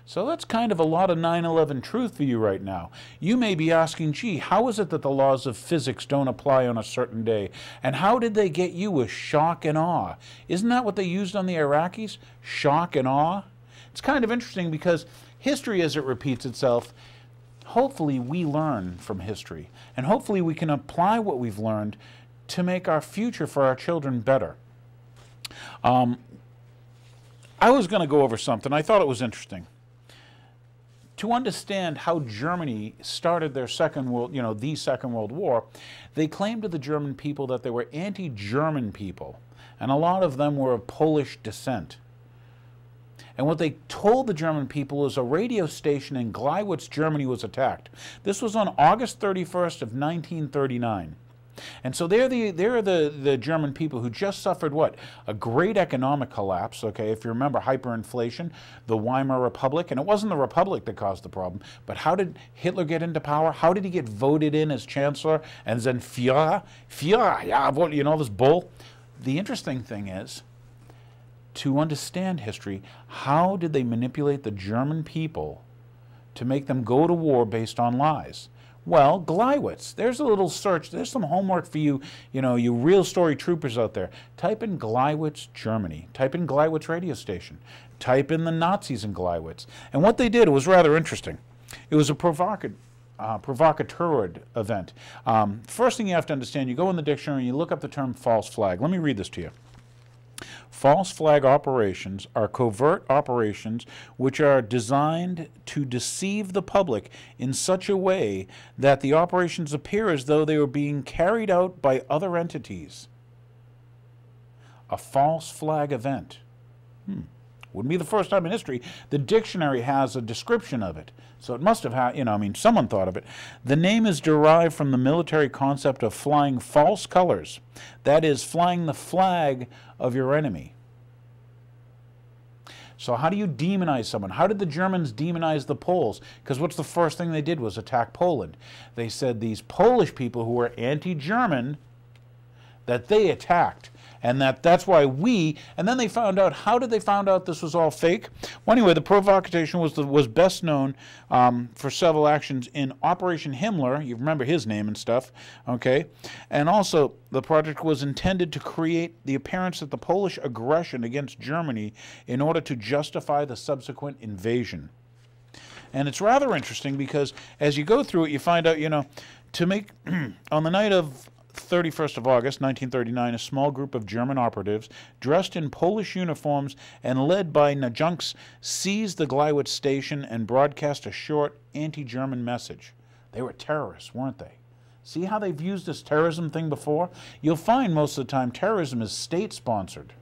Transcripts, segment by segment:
So that's kind of a lot of 9/11 truth for you right now. You may be asking, gee, how is it that the laws of physics don't apply on a certain day? And how did they get you with shock and awe? Isn't that what they used on the Iraqis? Shock and awe? It's kind of interesting because history, as it repeats itself, hopefully we learn from history. And hopefully we can apply what we've learned to make our future for our children better. I was going to go over something. I thought it was interesting. To understand how Germany started their Second World War, they claimed to the German people that they were anti-German people, and a lot of them were of Polish descent. And what they told the German people is a radio station in Gleiwitz, Germany was attacked. This was on August 31st of 1939. And so they're the German people who just suffered what? A great economic collapse, okay, if you remember hyperinflation, the Weimar Republic, and it wasn't the Republic that caused the problem, but how did Hitler get into power? How did he get voted in as Chancellor and then Führer, yeah, you know, this bull? The interesting thing is, to understand history, how did they manipulate the German people to make them go to war based on lies? Well, Gleiwitz. There's a little search. There's some homework for you, you real story troopers out there. Type in Gleiwitz, Germany. Type in Gleiwitz radio station. Type in the Nazis in Gleiwitz. And what they did was rather interesting. It was a provocateur event. First thing you have to understand, you go in the dictionary and you look up the term false flag. Let me read this to you. False flag operations are covert operations which are designed to deceive the public in such a way that the operations appear as though they were being carried out by other entities. A false flag event. Wouldn't be the first time in history. The dictionary has a description of it. So it must have had, someone thought of it. The name is derived from the military concept of flying false colors. That is, flying the flag of your enemy. So how do you demonize someone? How did the Germans demonize the Poles? Because what's the first thing they did was attack Poland. They said these Polish people who were anti-German, that they attacked. And that's why and then they found out, how did they find out this was all fake? Well, anyway, the provocation was best known for several actions in Operation Himmler. You remember his name and stuff, okay? And also, the project was intended to create the appearance of the Polish aggression against Germany in order to justify the subsequent invasion. And it's rather interesting because as you go through it, you find out, to make, on the night of 31st of August, 1939, a small group of German operatives dressed in Polish uniforms and led by Najunks seized the Gleiwitz station and broadcast a short anti-German message. They were terrorists, weren't they? See how they've used this terrorism thing before? You'll find most of the time terrorism is state-sponsored.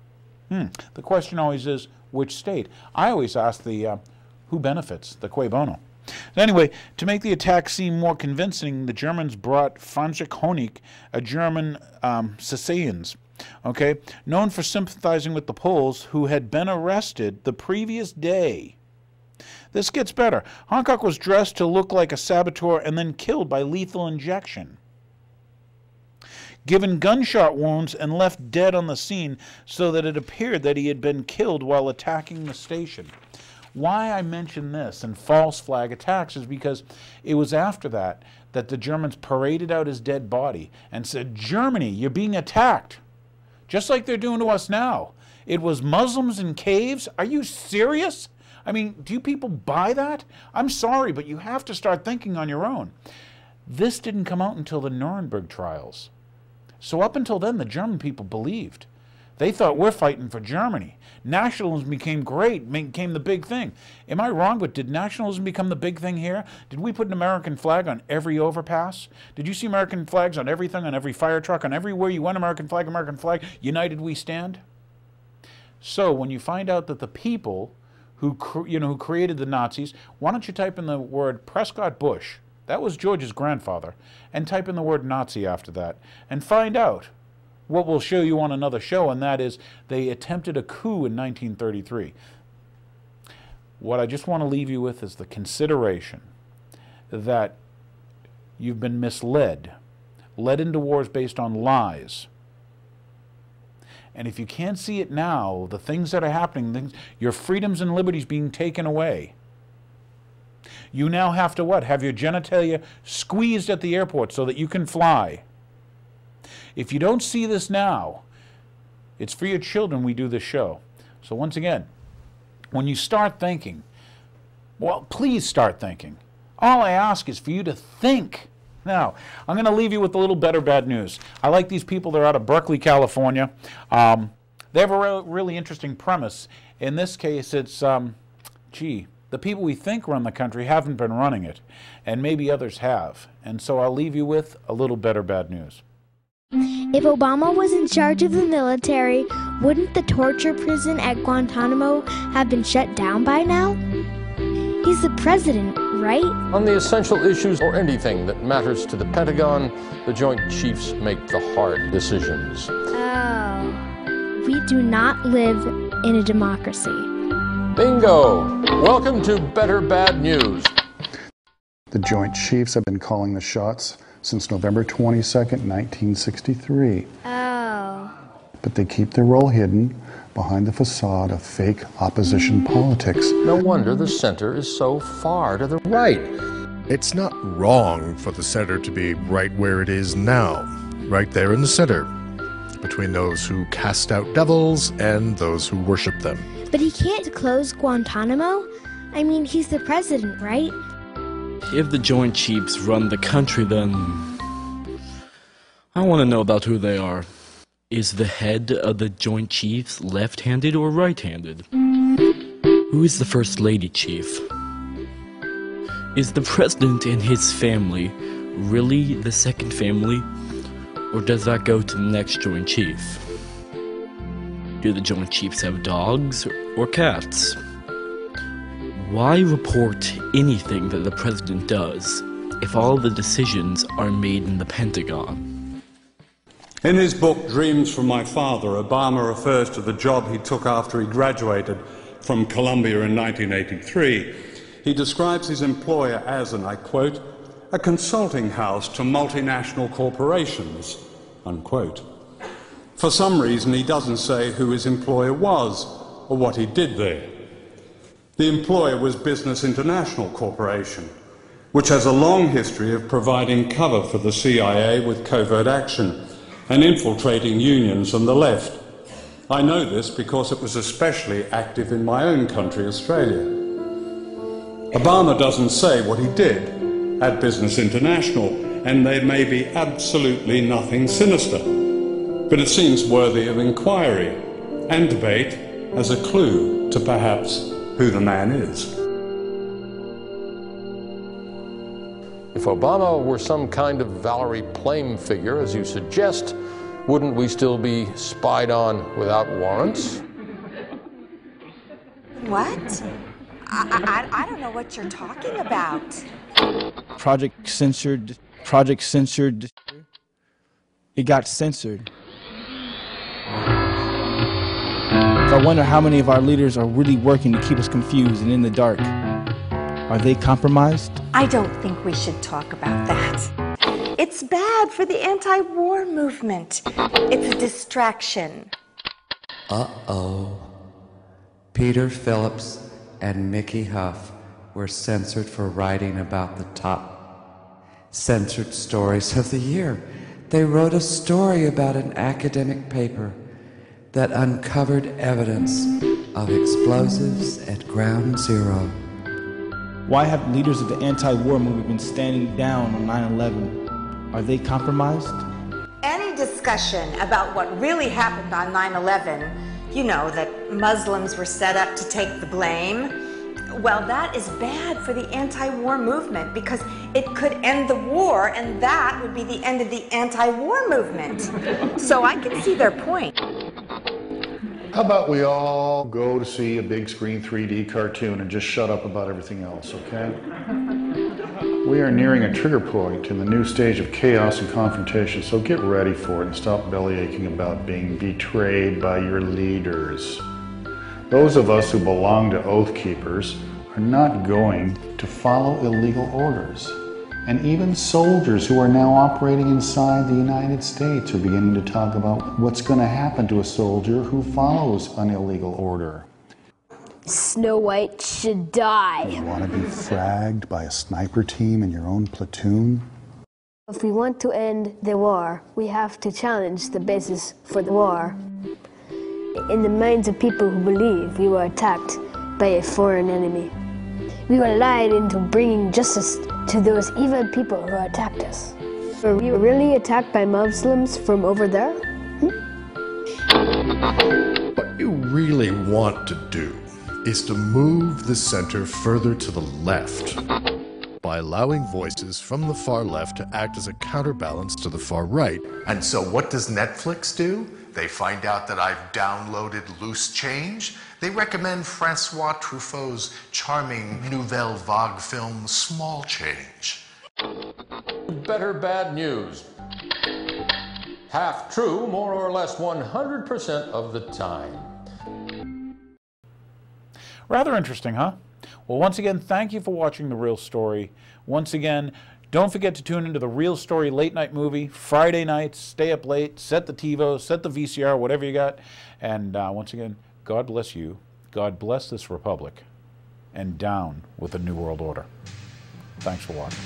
The question always is, which state? I always ask the who benefits, the cui bono. Anyway, to make the attack seem more convincing, the Germans brought Friedrich Honeck, a German Sassanians, okay, known for sympathizing with the Poles, who had been arrested the previous day. This gets better. Hancock was dressed to look like a saboteur and then killed by lethal injection. Given gunshot wounds and left dead on the scene so that it appeared that he had been killed while attacking the station. Why I mention this and false flag attacks is because it was after that the Germans paraded out his dead body and said, Germany, you're being attacked, just like they're doing to us now. It was Muslims in caves. Are you serious? I mean, do you people buy that? I'm sorry, but you have to start thinking on your own. This didn't come out until the Nuremberg trials. So up until then, the German people believed. They thought, we're fighting for Germany. Nationalism became great, became the big thing. Am I wrong, but did nationalism become the big thing here? Did we put an American flag on every overpass? Did you see American flags on everything, on every fire truck, on everywhere you went, American flag, united we stand? So when you find out that the people who created the Nazis, why don't you type in the word Prescott Bush, that was George's grandfather, and type in the word Nazi after that, and find out what we'll show you on another show, and that is they attempted a coup in 1933. What I just want to leave you with is the consideration that you've been misled, led into wars based on lies. And if you can't see it now, the things that are happening, your freedoms and liberties being taken away, You now have to what? Have your genitalia squeezed at the airport so that you can fly. If you don't see this now, it's for your children we do this show. So once again, when you start thinking, well, please start thinking. All I ask is for you to think. Now, I'm going to leave you with a little better bad news. I like these people. They're out of Berkeley, California. They have a really interesting premise. In this case, it's, the people we think run the country haven't been running it, and maybe others have. And so I'll leave you with a little better bad news. If Obama was in charge of the military, wouldn't the torture prison at Guantanamo have been shut down by now? He's the president, right? On the essential issues or anything that matters to the Pentagon, the Joint Chiefs make the hard decisions. Oh. We do not live in a democracy. Bingo! Welcome to Better Bad News. The Joint Chiefs have been calling the shots since November 22nd, 1963. Oh. But they keep their role hidden behind the facade of fake opposition politics. No wonder the center is so far to the right. It's not wrong for the center to be right where it is now, right there in the center, between those who cast out devils and those who worship them. But he can't close Guantanamo? I mean, he's the president, right? If the Joint Chiefs run the country, then I want to know about who they are. Is the head of the Joint Chiefs left-handed or right-handed? Who is the First Lady Chief? Is the President and his family really the second family? Or does that go to the next Joint Chief? Do the Joint Chiefs have dogs or cats? Why report anything that the President does if all the decisions are made in the Pentagon? In his book, Dreams from My Father, Obama refers to the job he took after he graduated from Columbia in 1983. He describes his employer as, and I quote, a consulting house to multinational corporations, unquote. For some reason, he doesn't say who his employer was or what he did there. The employer was Business International Corporation, which has a long history of providing cover for the CIA with covert action and infiltrating unions and the left. I know this because it was especially active in my own country, Australia. Obama doesn't say what he did at Business International, and there may be absolutely nothing sinister, but it seems worthy of inquiry and debate as a clue to perhaps who the man is. If Obama were some kind of Valerie Plame figure, as you suggest, wouldn't we still be spied on without warrants? What? I don't know what you're talking about. Project censored. It got censored. So I wonder how many of our leaders are really working to keep us confused and in the dark. Are they compromised? I don't think we should talk about that. It's bad for the anti-war movement. It's a distraction. Uh-oh. Peter Phillips and Mickey Huff were censored for writing about the top censored stories of the year. They wrote a story about an academic paper that uncovered evidence of explosives at Ground Zero. Why have leaders of the anti-war movement been standing down on 9/11? Are they compromised? Any discussion about what really happened on 9/11, you know, that Muslims were set up to take the blame, well, that is bad for the anti-war movement because it could end the war, and that would be the end of the anti-war movement. So I can see their point. How about we all go to see a big screen 3D cartoon and just shut up about everything else, okay? We are nearing a trigger point in the new stage of chaos and confrontation, so get ready for it and stop bellyaching about being betrayed by your leaders. Those of us who belong to Oath Keepers are not going to follow illegal orders. And even soldiers who are now operating inside the United States are beginning to talk about what's going to happen to a soldier who follows an illegal order. Snow White should die. You want to be fragged by a sniper team in your own platoon? If we want to end the war, we have to challenge the basis for the war. In the minds of people who believe we were attacked by a foreign enemy. We were lied into bringing justice to those evil people who attacked us. Were we really attacked by Muslims from over there? What you really want to do is to move the center further to the left by allowing voices from the far left to act as a counterbalance to the far right. And so what does Netflix do? They find out that I've downloaded Loose Change. They recommend Francois Truffaut's charming Nouvelle Vague film, Small Change. Better bad news. Half true, more or less 100% of the time. Rather interesting, huh? Well, once again, thank you for watching The Real Story. Once again, don't forget to tune into The Real Story Late Night Movie, Friday nights, stay up late, set the TiVo, set the VCR, whatever you got. And once again, God bless you, God bless this republic, and down with the New World Order. Thanks for watching.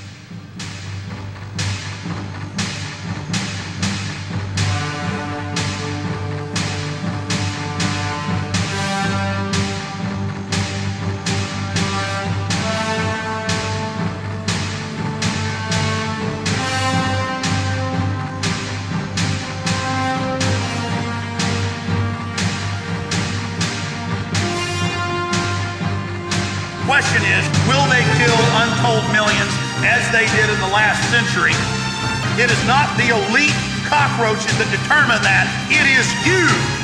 Question is, will they kill untold millions as they did in the last century? It is not the elite cockroaches that determine that. It is you.